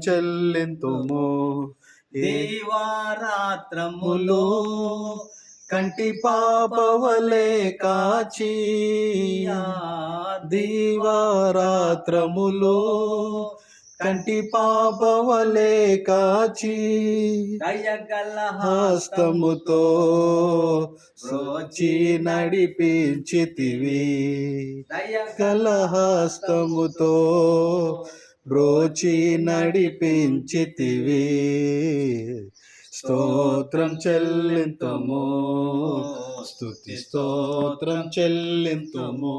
చెల్లింతుము దీవారాత్రములు కంటి పాపవలే కాచి దీవారాత్రములు కంటి పాపవలే కాచి దయగల హస్తముతో సోచి నడిపించితివి దయగల హస్తముతో బ్రోచి నడిపించితివి స్తోత్రం చెల్లింతుము స్తుతి స్తోత్రం చెల్లింతుము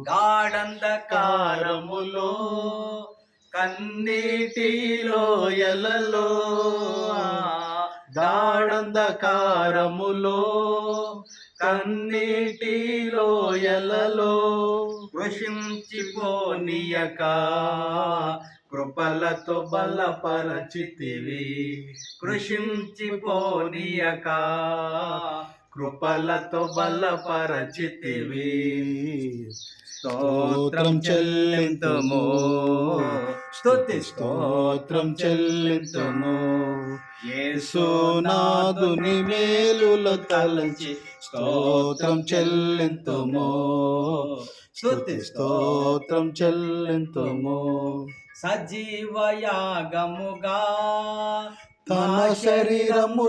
గాఢంధకారములో కన్నీటిలో ఎలలో గాఢంధకారములో కన్నీటిలో ఎలలో కృషించిపోనీయక కృపలతో బలపరచితివి కృషించిపోనీయక కృపలతో బలపరచితివి స్తోత్రం చెల్లింతుము స్తుతి స్తోత్రం చెల్లింతుము యేసునాథుని మేలుల తలచి స్తోత్రం చెల్లింతుము స్తుతి స్తోత్రం చెల్లింతుము సజీవయాగముగా తన శరీరము